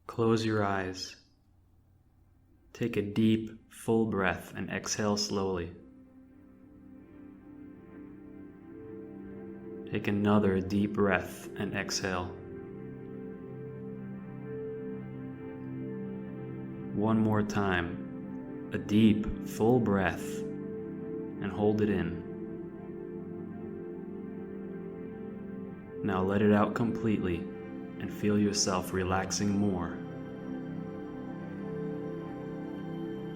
Close your eyes. Take a deep, full breath and exhale slowly. Take another deep breath and exhale. One more time, a deep, full breath, and hold it in. Now let it out completely and feel yourself relaxing more.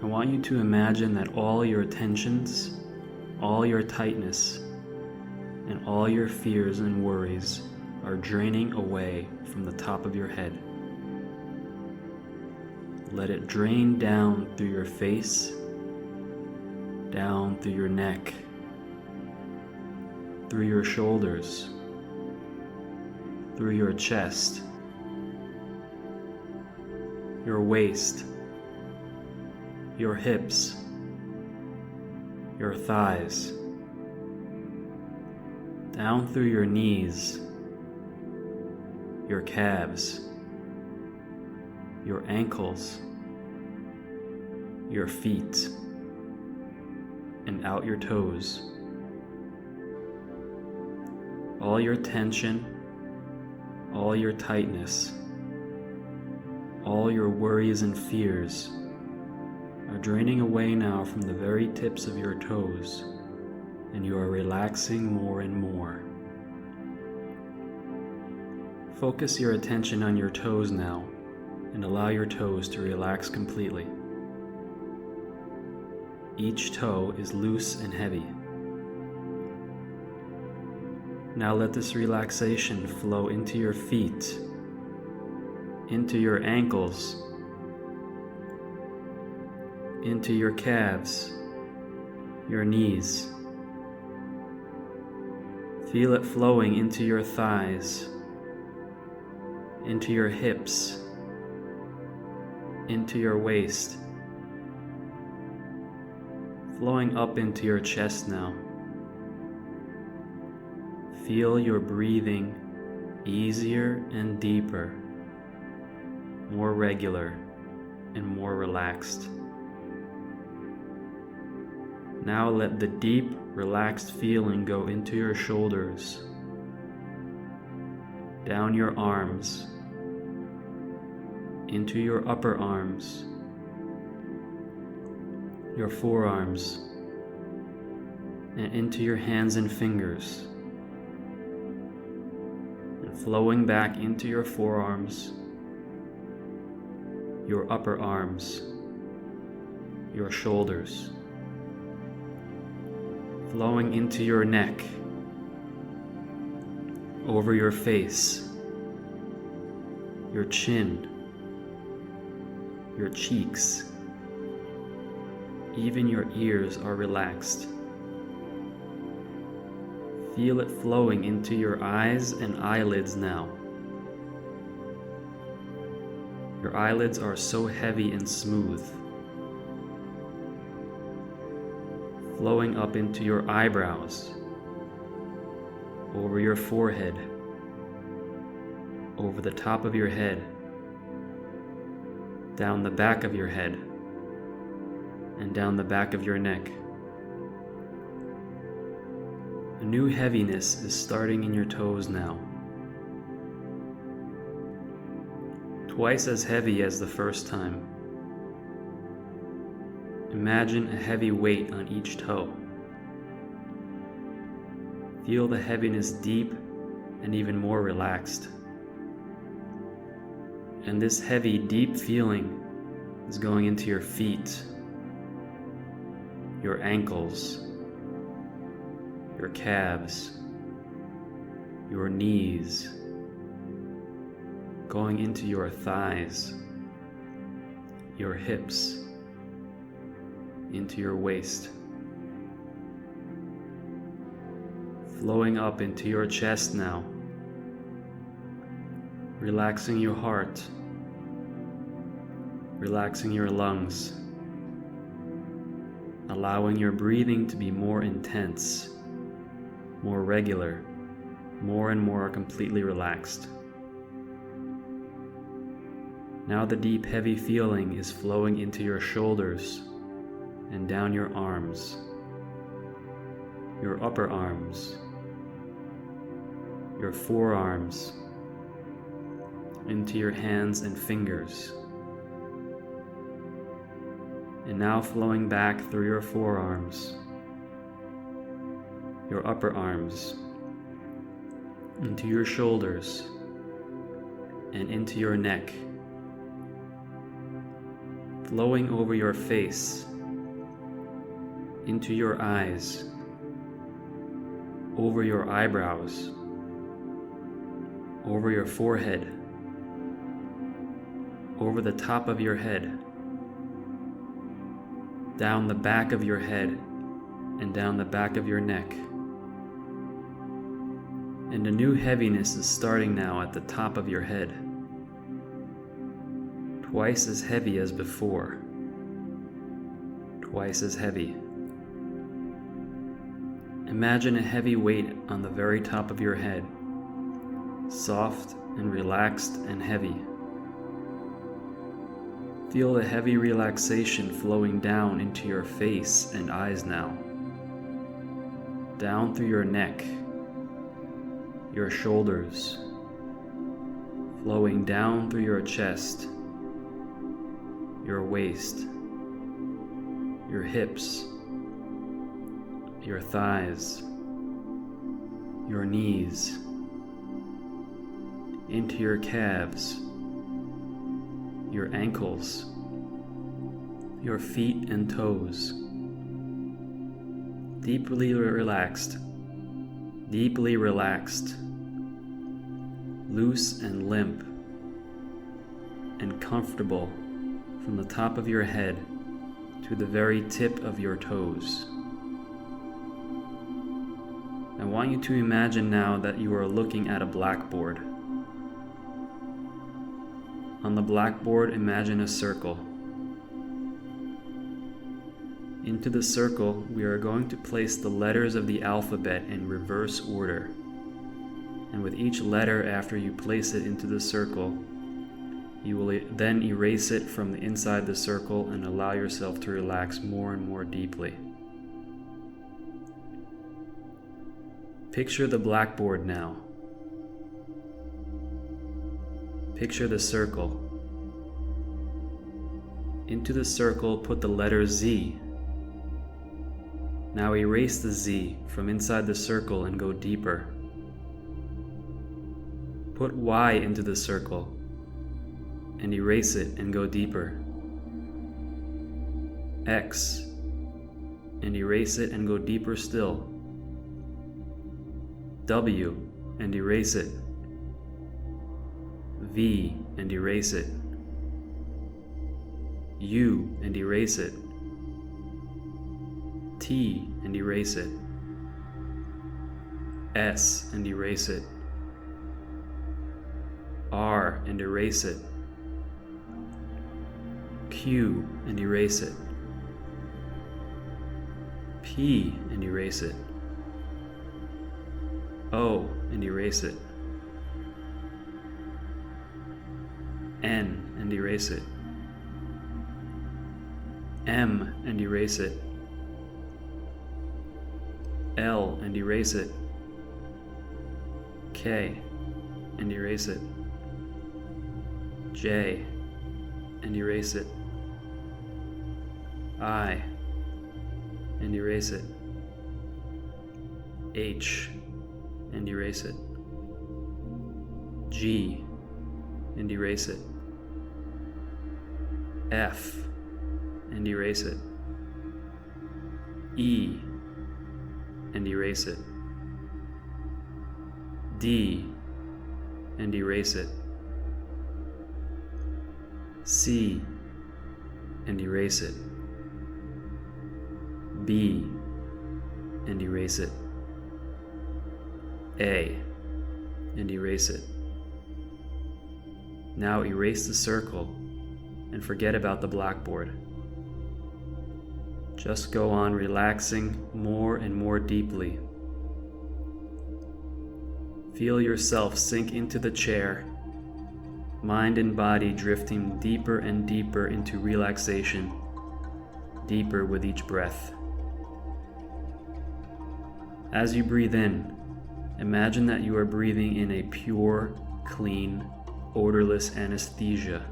I want you to imagine that all your tensions, all your tightness, and all your fears and worries are draining away from the top of your head. Let it drain down through your face, down through your neck, through your shoulders, through your chest, your waist, your hips, your thighs, down through your knees, your calves, your ankles, your feet, and out your toes. All your tension, all your tightness, all your worries and fears are draining away now from the very tips of your toes, and you are relaxing more and more. Focus your attention on your toes now, and allow your toes to relax completely. Each toe is loose and heavy. Now let this relaxation flow into your feet, into your ankles, into your calves, your knees. Feel it flowing into your thighs, into your hips, into your waist, flowing up into your chest now. Feel your breathing easier and deeper, more regular and more relaxed. Now let the deep, relaxed feeling go into your shoulders, down your arms, into your upper arms, your forearms, and into your hands and fingers, and flowing back into your forearms, your upper arms, your shoulders, flowing into your neck, over your face, your chin, your cheeks. Even your ears are relaxed. Feel it flowing into your eyes and eyelids now. Your eyelids are so heavy and smooth. Flowing up into your eyebrows, over your forehead, over the top of your head, down the back of your head, and down the back of your neck. A new heaviness is starting in your toes now. Twice as heavy as the first time. Imagine a heavy weight on each toe. Feel the heaviness deep and even more relaxed. And this heavy, deep feeling is going into your feet, your ankles, your calves, your knees, going into your thighs, your hips, into your waist, flowing up into your chest now, relaxing your heart, relaxing your lungs, allowing your breathing to be more intense, more regular, more and more completely relaxed. Now the deep, heavy feeling is flowing into your shoulders and down your arms, your upper arms, your forearms, into your hands and fingers, and now flowing back through your forearms, your upper arms, into your shoulders, and into your neck, flowing over your face, into your eyes, over your eyebrows, over your forehead, over the top of your head, down the back of your head, and down the back of your neck. And a new heaviness is starting now at the top of your head, twice as heavy as before, twice as heavy. Imagine a heavy weight on the very top of your head, soft and relaxed and heavy. Feel the heavy relaxation flowing down into your face and eyes now, down through your neck, your shoulders, flowing down through your chest, your waist, your hips, your thighs, your knees, into your calves, your ankles, your feet and toes. Deeply relaxed, loose and limp, and comfortable from the top of your head to the very tip of your toes. I want you to imagine now that you are looking at a blackboard. On the blackboard, imagine a circle. Into the circle, we are going to place the letters of the alphabet in reverse order. And with each letter after you place it into the circle, you will then erase it from the inside the circle and allow yourself to relax more and more deeply. Picture the blackboard now. Picture the circle. Into the circle, put the letter Z. Now erase the Z from inside the circle and go deeper. Put Y into the circle and erase it and go deeper. X, and erase it and go deeper still. W, and erase it. V, and erase it. U, and erase it. T, and erase it. S, and erase it. R, and erase it. Q, and erase it. P, and erase it. O, and erase it. N, and erase it. M, and erase it. L, and erase it. K, and erase it. J, and erase it. I, and erase it. H, and erase it. G, and erase it. F, and erase it. E, and erase it. D, and erase it. C, and erase it. B, and erase it. A, and erase it. Now erase the circle and forget about the blackboard. Just go on relaxing more and more deeply. Feel yourself sink into the chair mind and body drifting deeper and deeper into relaxation, deeper with each breath. As you breathe in, imagine that you are breathing in a pure, clean, odorless anesthesia.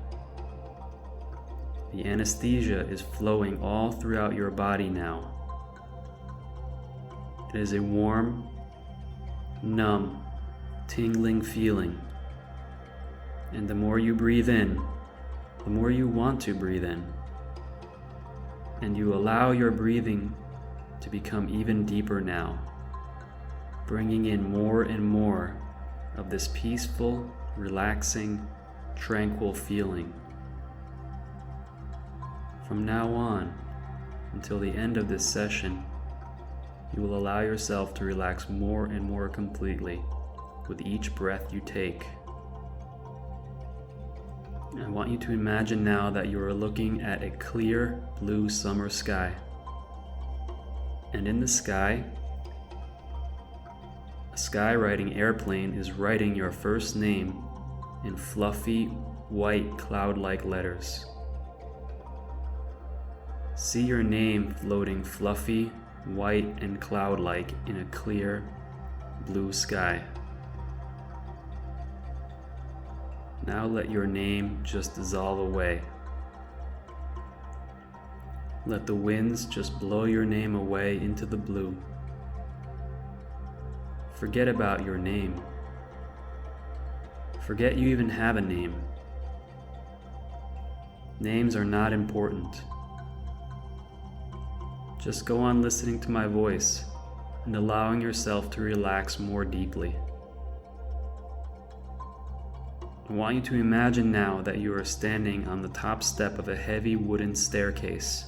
The anesthesia is flowing all throughout your body now. It is a warm, numb, tingling feeling. And the more you breathe in, the more you want to breathe in. And you allow your breathing to become even deeper now, bringing in more and more of this peaceful, relaxing, tranquil feeling. From now on, until the end of this session, you will allow yourself to relax more and more completely with each breath you take. I want you to imagine now that you are looking at a clear blue summer sky. And in the sky, a skywriting airplane is writing your first name in fluffy, white, cloud-like letters. See your name floating fluffy, white, and cloud-like in a clear, blue sky. Now let your name just dissolve away. Let the winds just blow your name away into the blue. Forget about your name. Forget you even have a name. Names are not important. Just go on listening to my voice and allowing yourself to relax more deeply. I want you to imagine now that you are standing on the top step of a heavy wooden staircase.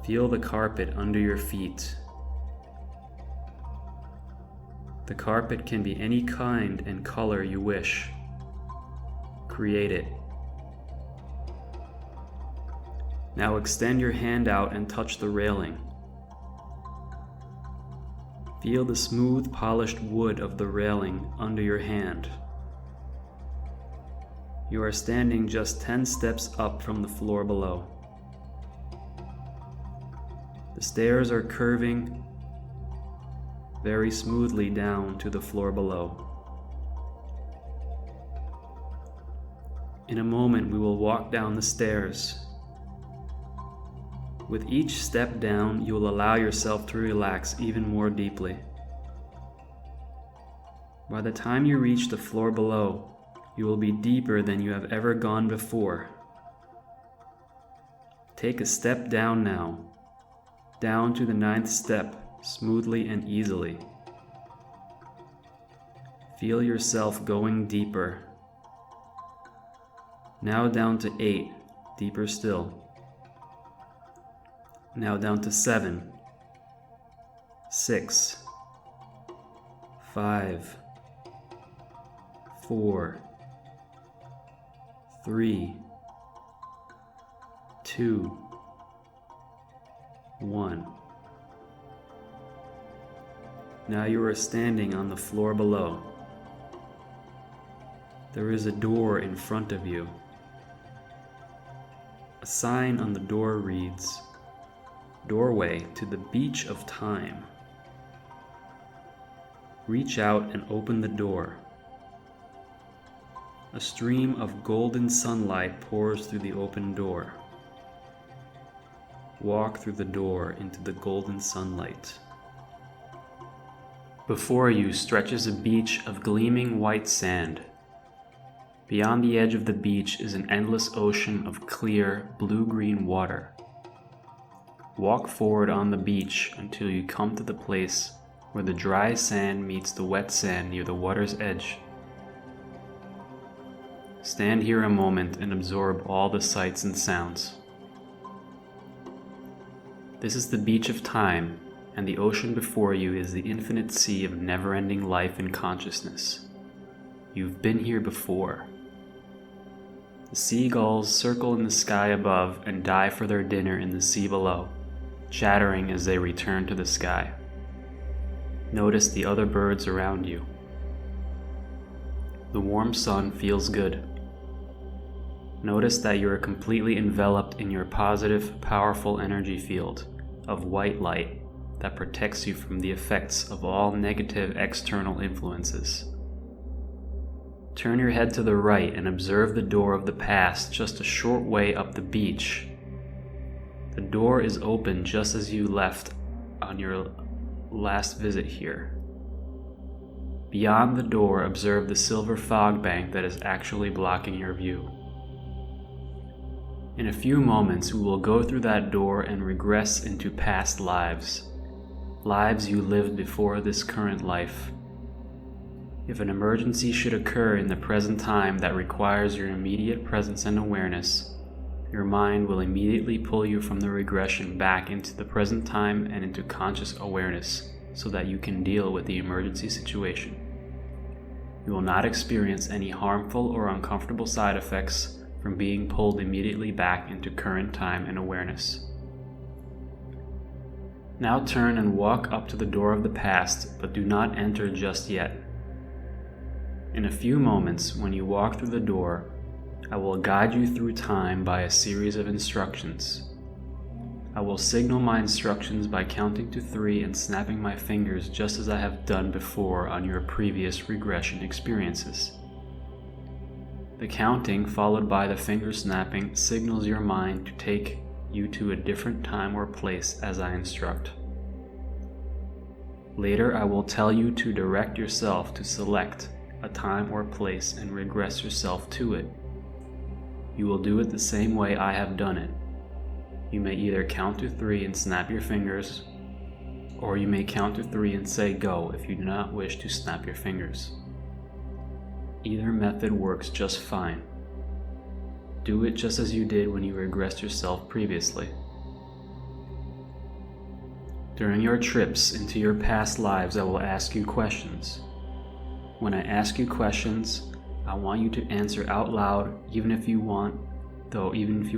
Feel the carpet under your feet. The carpet can be any kind and color you wish. Create it. Now extend your hand out and touch the railing. Feel the smooth, polished wood of the railing under your hand. You are standing just 10 steps up from the floor below. The stairs are curving very smoothly down to the floor below. In a moment, we will walk down the stairs. With each step down, you will allow yourself to relax even more deeply. By the time you reach the floor below, you will be deeper than you have ever gone before. Take a step down now, down to the 9th step, smoothly and easily. Feel yourself going deeper. Now down to 8, deeper still. Now down to 7, 6, 5, 4, 3, 2, 1. Now you are standing on the floor below. There is a door in front of you. A sign on the door reads, "Doorway to the beach of time." Reach out and open the door. A stream of golden sunlight pours through the open door. Walk through the door into the golden sunlight. Before you stretches a beach of gleaming white sand. Beyond the edge of the beach is an endless ocean of clear, blue-green water. Walk forward on the beach until you come to the place where the dry sand meets the wet sand near the water's edge. Stand here a moment and absorb all the sights and sounds. This is the beach of time, and the ocean before you is the infinite sea of never-ending life and consciousness. You've been here before. The seagulls circle in the sky above and dive for their dinner in the sea below, chattering as they return to the sky. Notice the other birds around you. The warm sun feels good. Notice that you are completely enveloped in your positive, powerful energy field of white light that protects you from the effects of all negative external influences. Turn your head to the right and observe the door of the past just a short way up the beach. The door is open just as you left on your last visit here. Beyond the door, observe the silver fog bank that is actually blocking your view. In a few moments, we will go through that door and regress into past lives, lives you lived before this current life. If an emergency should occur in the present time that requires your immediate presence and awareness, your mind will immediately pull you from the regression back into the present time and into conscious awareness so that you can deal with the emergency situation. You will not experience any harmful or uncomfortable side effects from being pulled immediately back into current time and awareness. Now turn and walk up to the door of the past, but do not enter just yet. In a few moments, when you walk through the door, I will guide you through time by a series of instructions. I will signal my instructions by counting to 3 and snapping my fingers just as I have done before on your previous regression experiences. The counting, followed by the finger snapping, signals your mind to take you to a different time or place as I instruct. Later, I will tell you to direct yourself to select a time or place and regress yourself to it. You will do it the same way I have done it. You may either count to 3 and snap your fingers, or you may count to 3 and say go if you do not wish to snap your fingers. Either method works just fine. Do it just as you did when you regressed yourself previously. During your trips into your past lives, I will ask you questions. When I ask you questions, I want you to answer out loud, even if you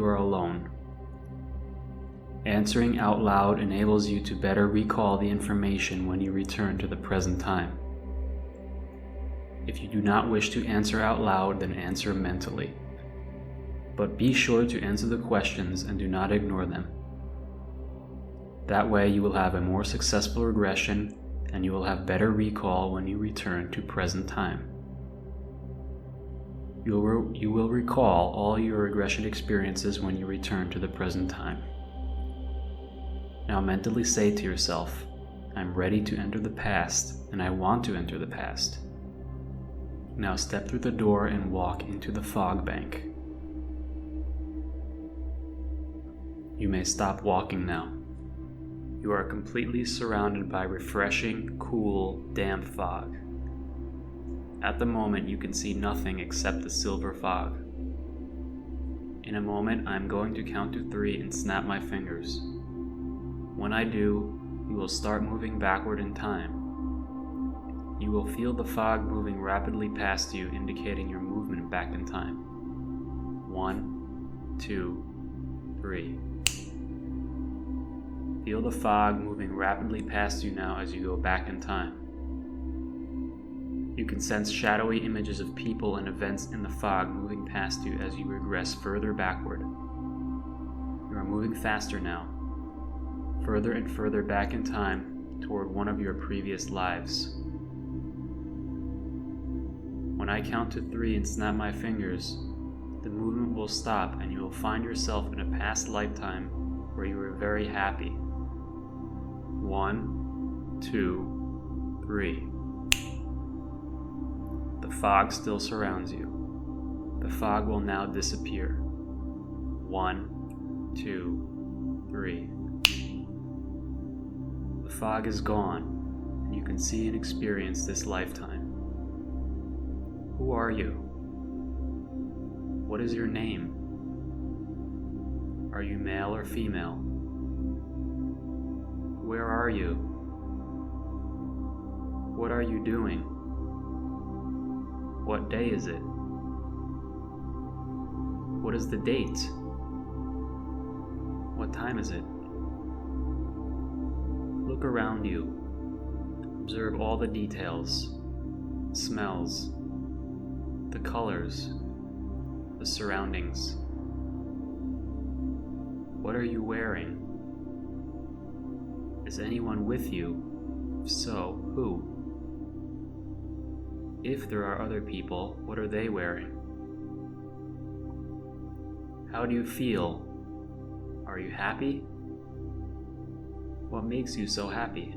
are alone. Answering out loud enables you to better recall the information when you return to the present time. If you do not wish to answer out loud, then answer mentally. But be sure to answer the questions and do not ignore them. That way you will have a more successful regression and you will have better recall when you return to present time. You will recall all your regression experiences when you return to the present time. Now mentally say to yourself, I'm ready to enter the past and I want to enter the past. Now step through the door and walk into the fog bank. You may stop walking now. You are completely surrounded by refreshing, cool, damp fog. At the moment, you can see nothing except the silver fog. In a moment, I am going to count to 3 and snap my fingers. When I do, you will start moving backward in time. You will feel the fog moving rapidly past you, indicating your movement back in time. 1, 2, 3. Feel the fog moving rapidly past you now as you go back in time. You can sense shadowy images of people and events in the fog moving past you as you regress further backward. You are moving faster now, further and further back in time toward one of your previous lives. When I count to 3 and snap my fingers, the movement will stop and you will find yourself in a past lifetime where you were very happy. 1, 2, 3. The fog still surrounds you. The fog will now disappear. 1, 2, 3. The fog is gone, and you can see and experience this lifetime. Who are you? What is your name? Are you male or female? Where are you? What are you doing? What day is it? What is the date? What time is it? Look around you. Observe all the details, smells, the colors, the surroundings. What are you wearing? Is anyone with you? If so, who? If there are other people, what are they wearing? How do you feel? Are you happy? What makes you so happy?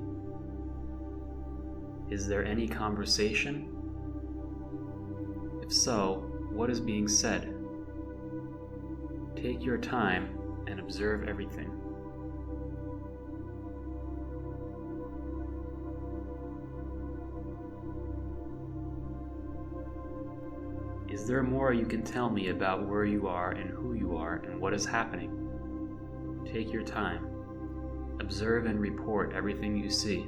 Is there any conversation? If so, what is being said? Take your time and observe everything. Is there more you can tell me about where you are and who you are and what is happening? Take your time. Observe and report everything you see.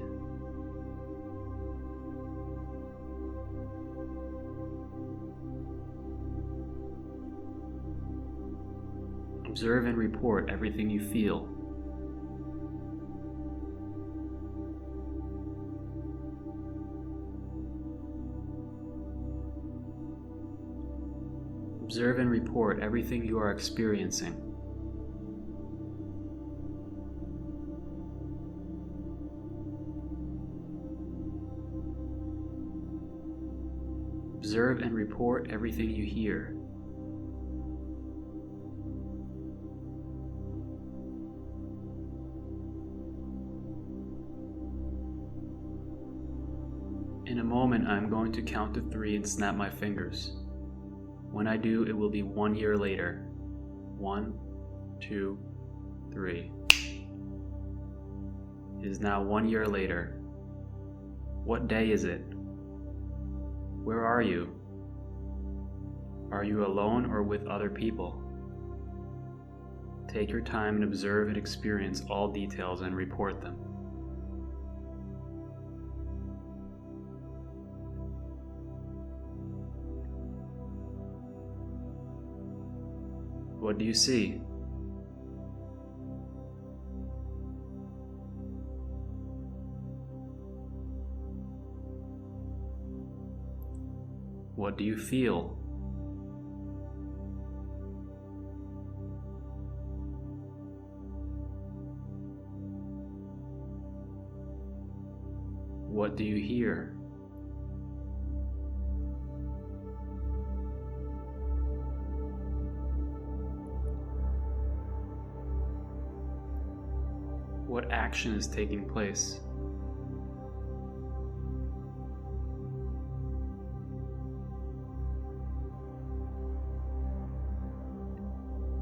Observe and report everything you feel. Observe and report everything you are experiencing. Observe and report everything you hear. In a moment, I am going to count to 3 and snap my fingers. When I do, it will be 1 year later. 1, 2, 3. It is now 1 year later. What day is it? Where are you? Are you alone or with other people? Take your time and observe and experience all details and report them. What do you see? What do you feel? What do you hear? What action is taking place?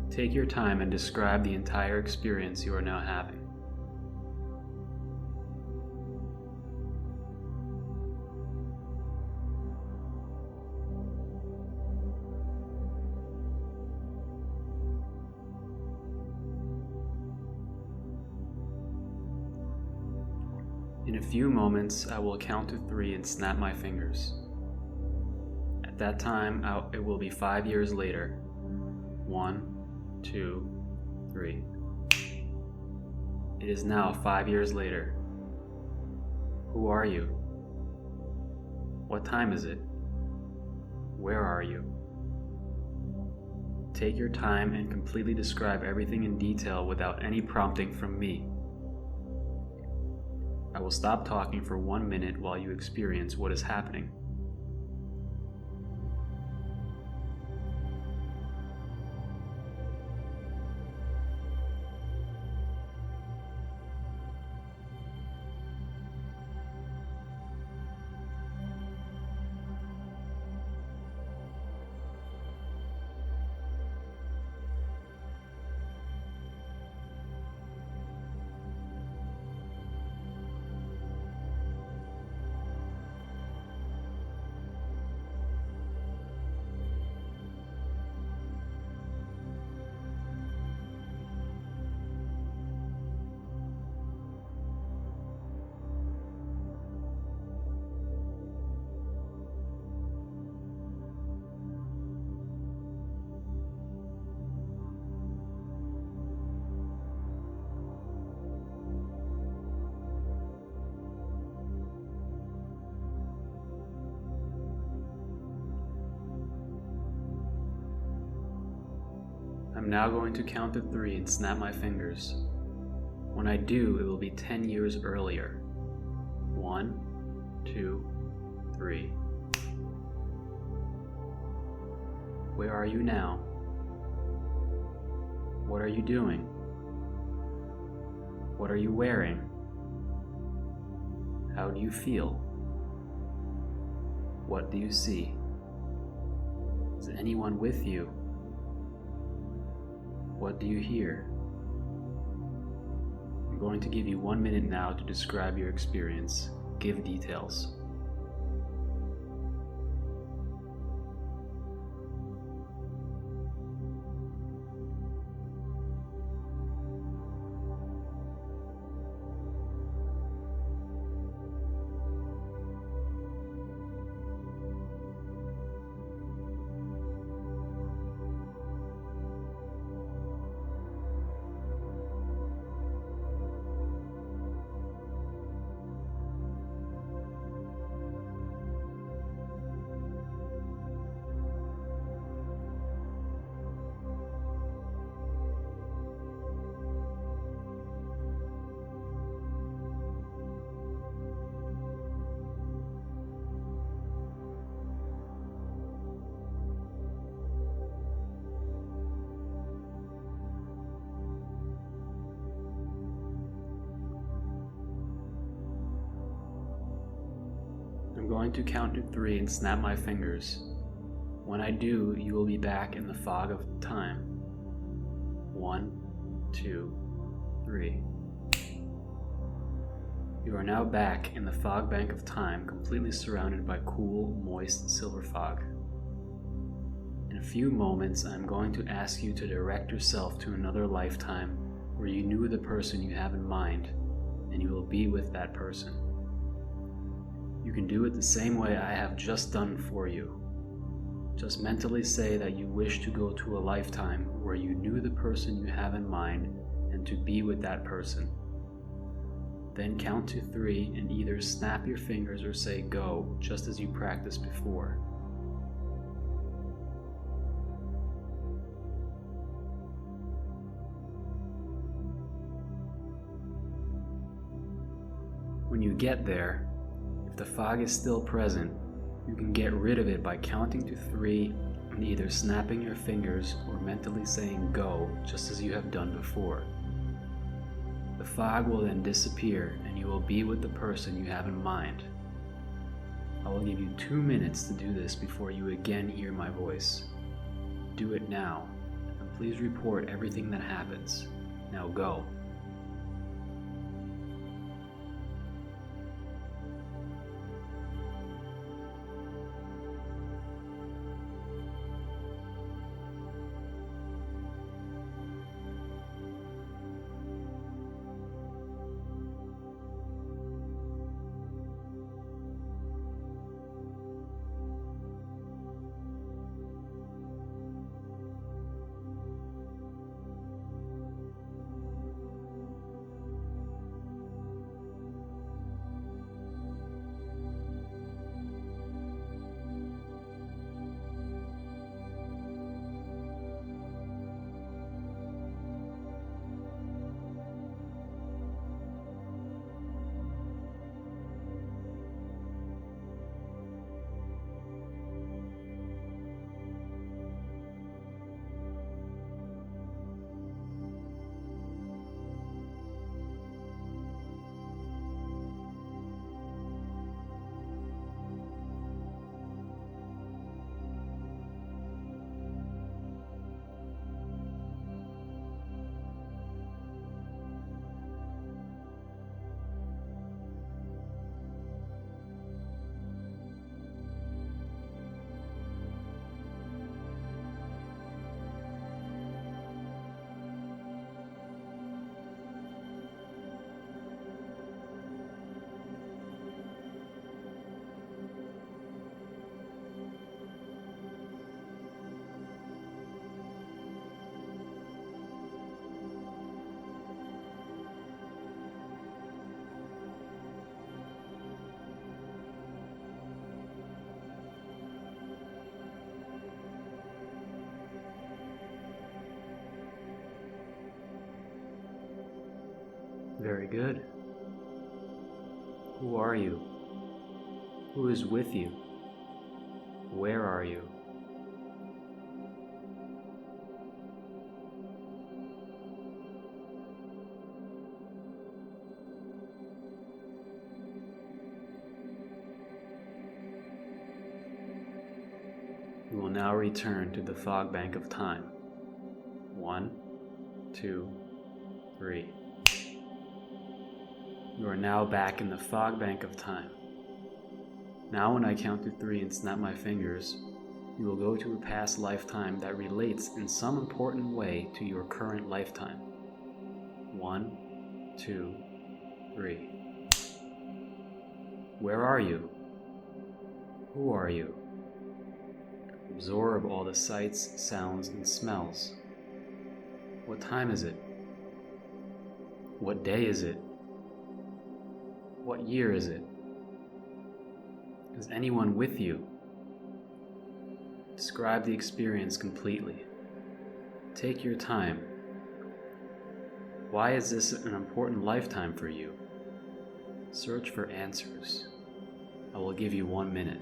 Take your time and describe the entire experience you are now having. In a few moments, I will count to 3 and snap my fingers. At that time, it will be 5 years later. 1, 2, 3. It is now 5 years later. Who are you? What time is it? Where are you? Take your time and completely describe everything in detail without any prompting from me. I will stop talking for 1 minute while you experience what is happening. I'm now going to count to 3 and snap my fingers. When I do, it will be 10 years earlier. 1, 2, 3. Where are you now? What are you doing? What are you wearing? How do you feel? What do you see? Is anyone with you? What do you hear? I'm going to give you 1 minute now to describe your experience. Give details. I'm going to count to 3 and snap my fingers. When I do, you will be back in the fog of time. 1, 2, 3. You are now back in the fog bank of time, completely surrounded by cool, moist silver fog. In a few moments, I'm going to ask you to direct yourself to another lifetime where you knew the person you have in mind, and you will be with that person. You can do it the same way I have just done for you. Just mentally say that you wish to go to a lifetime where you knew the person you have in mind and to be with that person. Then count to 3 and either snap your fingers or say go, just as you practiced before. When you get there, if the fog is still present, you can get rid of it by counting to 3 and either snapping your fingers or mentally saying go, just as you have done before. The fog will then disappear and you will be with the person you have in mind. I will give you 2 minutes to do this before you again hear my voice. Do it now, and please report everything that happens. Now go. Very good. Who are you? Who is with you? Where are you? We will now return to the fog bank of time. 1, 2, 3. You are now back in the fog bank of time. Now when I count to 3 and snap my fingers, you will go to a past lifetime that relates in some important way to your current lifetime. 1, 2, 3. Where are you? Who are you? Absorb all the sights, sounds, and smells. What time is it? What day is it? What year is it? Is anyone with you? Describe the experience completely. Take your time. Why is this an important lifetime for you? Search for answers. I will give you 1 minute.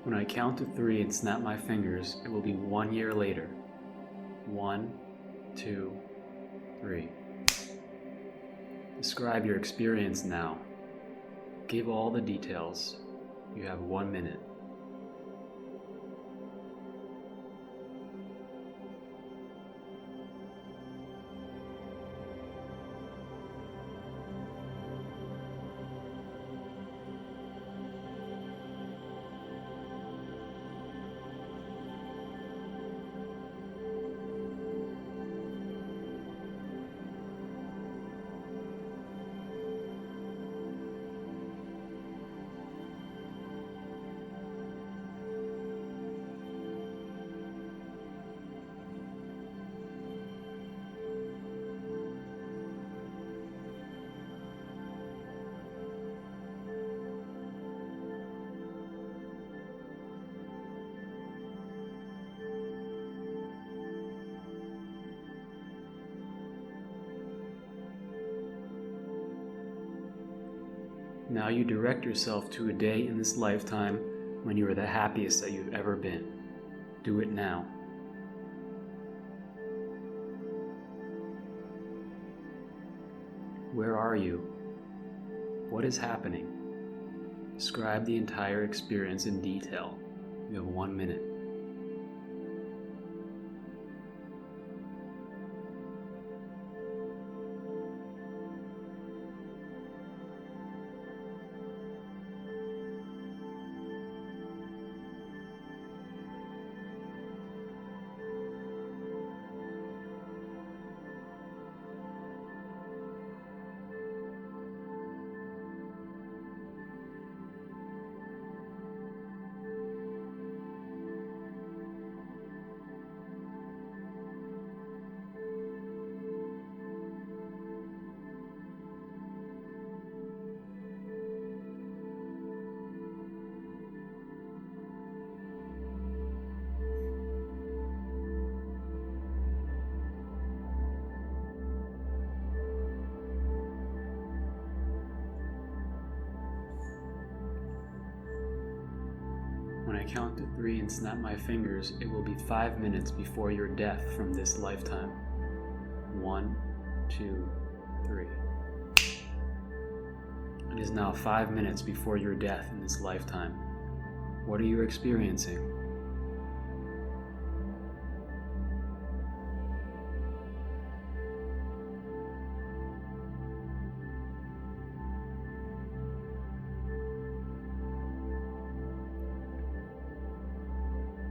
When I count to 3 and snap my fingers, it will be 1 year later. 1, 2, 3. Describe your experience now. Give all the details. You have 1 minute. Now you direct yourself to a day in this lifetime when you are the happiest that you've ever been. Do it now. Where are you? What is happening? Describe the entire experience in detail. You have 1 minute. When I count to 3 and snap my fingers, it will be 5 minutes before your death from this lifetime. 1, 2, 3. It is now 5 minutes before your death in this lifetime. What are you experiencing?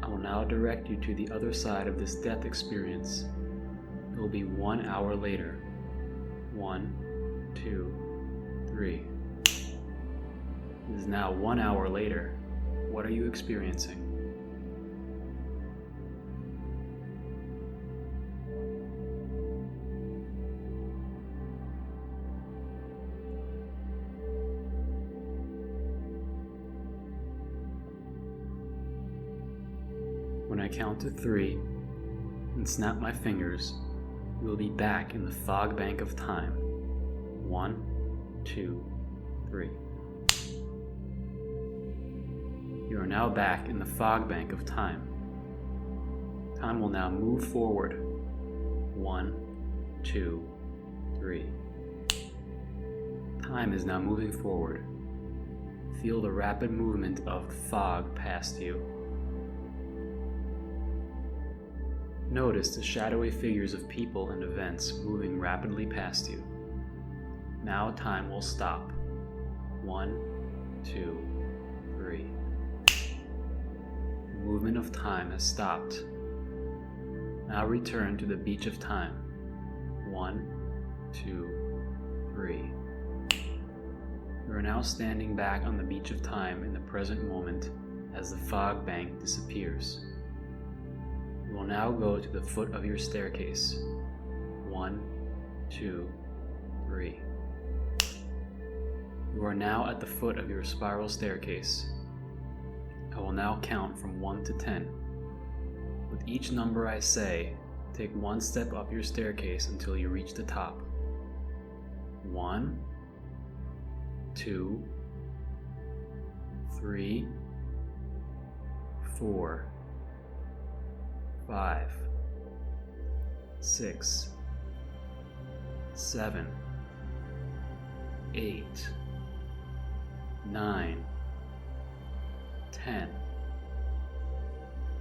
I will now direct you to the other side of this death experience. It will be 1 hour later. 1, 2, 3. It is now 1 hour later. What are you experiencing? When I count to 3 and snap my fingers, we will be back in the fog bank of time. 1, 2, 3. You are now back in the fog bank of time. Time will now move forward. 1, 2, 3. Time is now moving forward. Feel the rapid movement of fog past you. Notice the shadowy figures of people and events moving rapidly past you. Now time will stop. 1, 2, 3. The movement of time has stopped. Now return to the beach of time. 1, 2, 3. You are now standing back on the beach of time in the present moment as the fog bank disappears. You will now go to the foot of your staircase. 1, 2, 3. You are now at the foot of your spiral staircase. I will now count from 1 to 10. With each number I say, take 1 step up your staircase until you reach the top. 1, 2, 3, 4, 5, 6, 7, 8, 9, 10.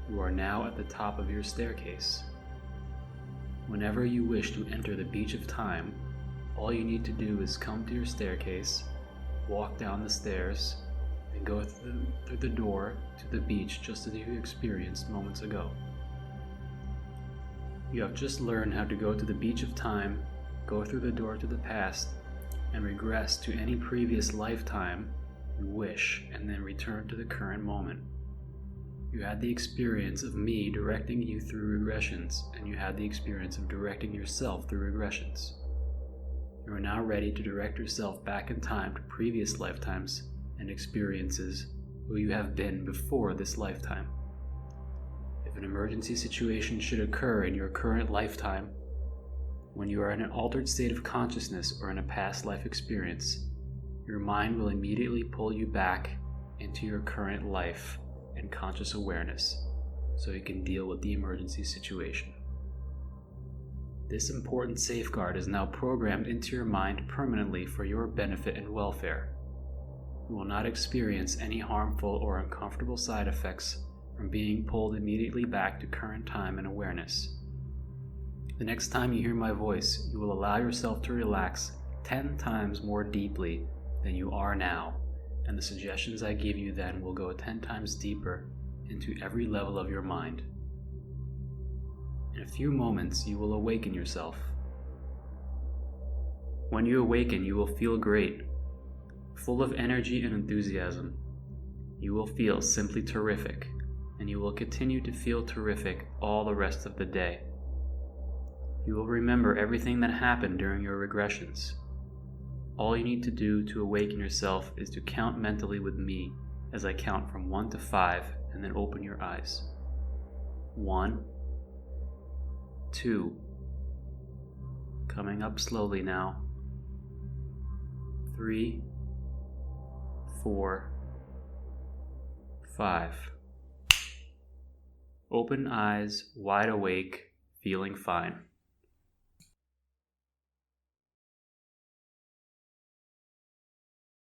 You are now at the top of your staircase. Whenever you wish to enter the beach of time, all you need to do is come to your staircase, walk down the stairs, and go through the door to the beach just as you experienced moments ago. You have just learned how to go to the beach of time, go through the door to the past, and regress to any previous lifetime you wish, and then return to the current moment. You had the experience of me directing you through regressions, and you had the experience of directing yourself through regressions. You are now ready to direct yourself back in time to previous lifetimes and experiences who you have been before this lifetime. If an emergency situation should occur in your current lifetime, when you are in an altered state of consciousness or in a past life experience, your mind will immediately pull you back into your current life and conscious awareness so you can deal with the emergency situation. This important safeguard is now programmed into your mind permanently for your benefit and welfare. You will not experience any harmful or uncomfortable side effects from being pulled immediately back to current time and awareness. The next time you hear my voice, you will allow yourself to relax 10 times more deeply than you are now, and the suggestions I give you then will go 10 times deeper into every level of your mind. In a few moments, you will awaken yourself. When you awaken, you will feel great, full of energy and enthusiasm. You will feel simply terrific, and you will continue to feel terrific all the rest of the day. You will remember everything that happened during your regressions. All you need to do to awaken yourself is to count mentally with me as I count from 1 to 5 and then open your eyes. 1, 2, coming up slowly now. 3, 4, 5. Open eyes, wide awake, feeling fine.